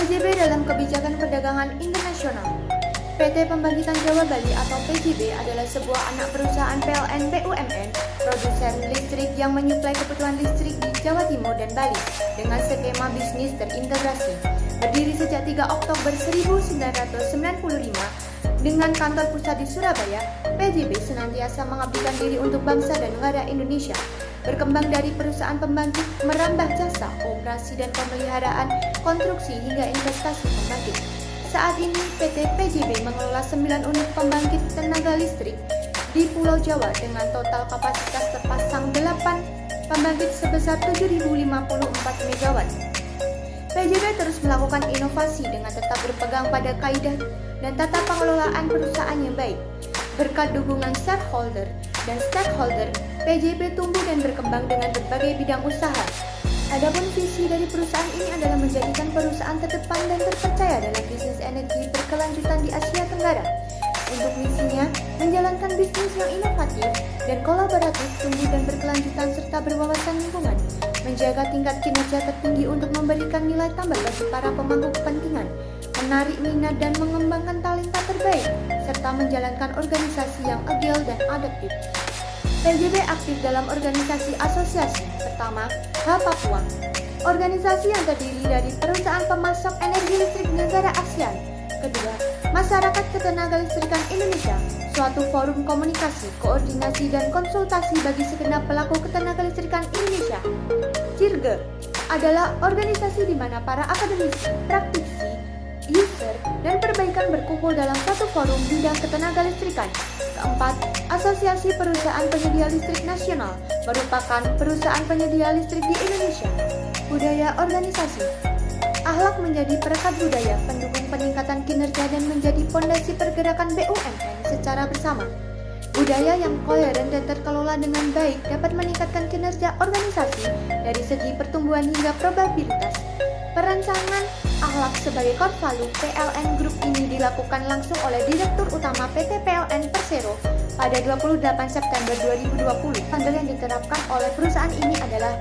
PJB dalam kebijakan perdagangan internasional. PT Pembangkitan Jawa Bali atau PJB adalah sebuah anak perusahaan PLN BUMN produsen listrik yang menyuplai kebutuhan listrik di Jawa Timur dan Bali dengan skema bisnis terintegrasi. Berdiri sejak 3 Oktober 1995 dengan kantor pusat di Surabaya, PJB senantiasa mengabdikan diri untuk bangsa dan negara Indonesia. Berkembang dari perusahaan pembangkit, merambah jasa, operasi dan pemeliharaan, konstruksi hingga investasi pembangkit. Saat ini PT PJB mengelola 9 unit pembangkit tenaga listrik di Pulau Jawa dengan total kapasitas terpasang 8 pembangkit sebesar 7.054 MW. PJB terus melakukan inovasi dengan tetap berpegang pada kaidah dan tata pengelolaan perusahaan yang baik. Berkat dukungan shareholder dan stakeholder, PJB tumbuh dan berkembang dengan berbagai bidang usaha. Adapun visi dari perusahaan ini adalah menjadikan perusahaan terdepan dan terpercaya dalam bisnis energi berkelanjutan di Asia Tenggara. Untuk misinya, menjalankan bisnis yang inovatif dan kolaboratif, tumbuh dan berkelanjutan serta berwawasan lingkungan, menjaga tingkat kinerja tertinggi untuk memberikan nilai tambah bagi para pemangku kepentingan, menarik minat dan mengembangkan talenta terbaik, serta menjalankan organisasi yang agile dan adaptif. PJB aktif dalam organisasi asosiasi. Pertama, H Papua, organisasi yang terdiri dari perusahaan pemasok energi listrik negara ASEAN. Kedua, Masyarakat Ketenagalistrikan Indonesia, suatu forum komunikasi, koordinasi, dan konsultasi bagi segenap pelaku ketenagalistrikan Indonesia. CIRGE adalah organisasi di mana para akademisi, praktisi, user, dan perbaikan berkumpul dalam satu forum bidang ketenagalistrikan. Keempat, Asosiasi Perusahaan Penyedia Listrik Nasional merupakan perusahaan penyedia listrik di Indonesia. Budaya organisasi, akhlak menjadi perekat budaya, pendukung peningkatan kinerja dan menjadi fondasi pergerakan BUMN secara bersama. Budaya yang koheren dan terkelola dengan baik dapat meningkatkan kinerja organisasi dari segi pertumbuhan hingga probabilitas. Perancangan akhlak sebagai core value PLN Group ini dilakukan langsung oleh Direktur Utama PT PLN Persero pada 28 September 2020. Standar yang diterapkan oleh perusahaan ini adalah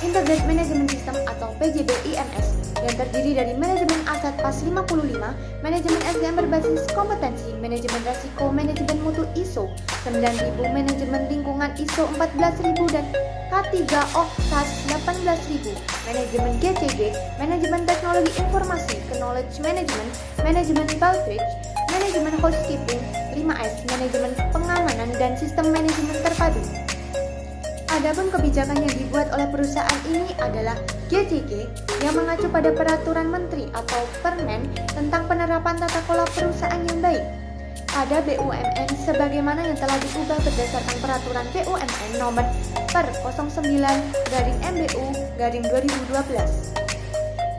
Integrated Management System atau PJB IMS yang terdiri dari manajemen aset PAS 55, manajemen SDM berbasis kompetensi, manajemen risiko, manajemen mutu ISO 9000, manajemen lingkungan ISO 14000 dan K3O SAS 18000, manajemen GCG, manajemen teknologi informasi, knowledge management, manajemen Balbridge, manajemen housekeeping 5S, manajemen pengamanan dan sistem manajemen terpadu. Adapun kebijakan yang dibuat oleh perusahaan ini adalah GCG yang mengacu pada Peraturan Menteri atau Permen tentang penerapan tata kelola perusahaan yang baik pada BUMN sebagaimana yang telah diubah berdasarkan Peraturan BUMN Nomor Per 09/MBU/2012.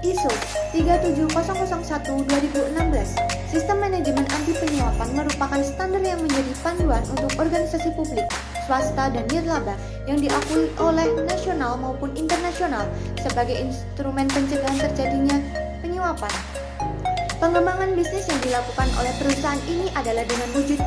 ISO 37001/2016. Sistem manajemen anti penyuapan merupakan standar yang menjadi panduan untuk organisasi publik, swasta, dan nirlaba yang diakui oleh nasional maupun internasional sebagai instrumen pencegahan terjadinya penyuapan. Pengembangan bisnis yang dilakukan oleh perusahaan ini adalah dengan wujud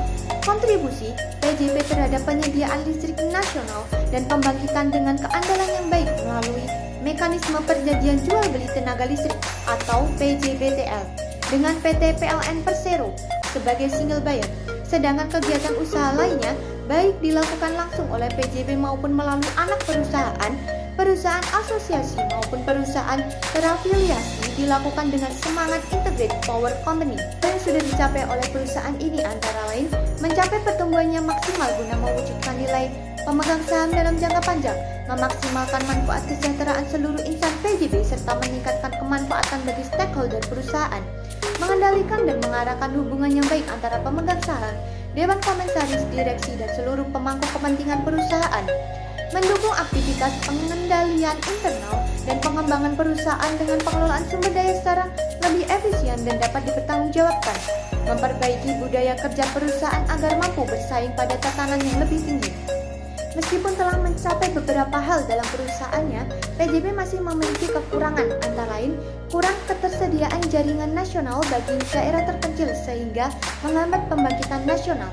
kontribusi PJB terhadap penyediaan listrik nasional dan pembangkitan dengan keandalan yang baik melalui mekanisme perjanjian jual beli tenaga listrik atau PJBTL dengan PT PLN Persero sebagai single buyer. Sedangkan kegiatan usaha lainnya baik dilakukan langsung oleh PJB maupun melalui anak perusahaan, perusahaan asosiasi maupun perusahaan terafiliasi dilakukan dengan semangat Integrated Power Company. Yang sudah dicapai oleh perusahaan ini antara lain mencapai pertumbuhannya maksimal guna mewujudkan nilai pemegang saham dalam jangka panjang, memaksimalkan manfaat kesejahteraan seluruh insan PJB serta meningkatkan kemanfaatan bagi stakeholder perusahaan, mengendalikan dan mengarahkan hubungan yang baik antara pemegang saham, dewan komisaris, direksi, dan seluruh pemangku kepentingan perusahaan, mendukung aktivitas pengendalian internal dan pengembangan perusahaan dengan pengelolaan sumber daya secara lebih efisien dan dapat dipertanggungjawabkan, memperbaiki budaya kerja perusahaan agar mampu bersaing pada tatanan yang lebih tinggi. Meskipun telah mencapai beberapa hal dalam perusahaannya, PJB masih memiliki kekurangan, antara lain kurang ketersediaan jaringan nasional bagi daerah terpencil sehingga menghambat pembangkitan nasional.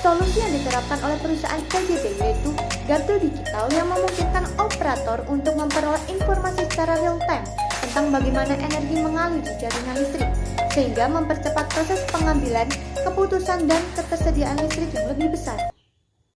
Solusi yang diterapkan oleh perusahaan PJB yaitu gardu digital yang memungkinkan operator untuk memperoleh informasi secara real time tentang bagaimana energi mengalir di jaringan listrik, sehingga mempercepat proses pengambilan keputusan dan ketersediaan listrik yang lebih besar.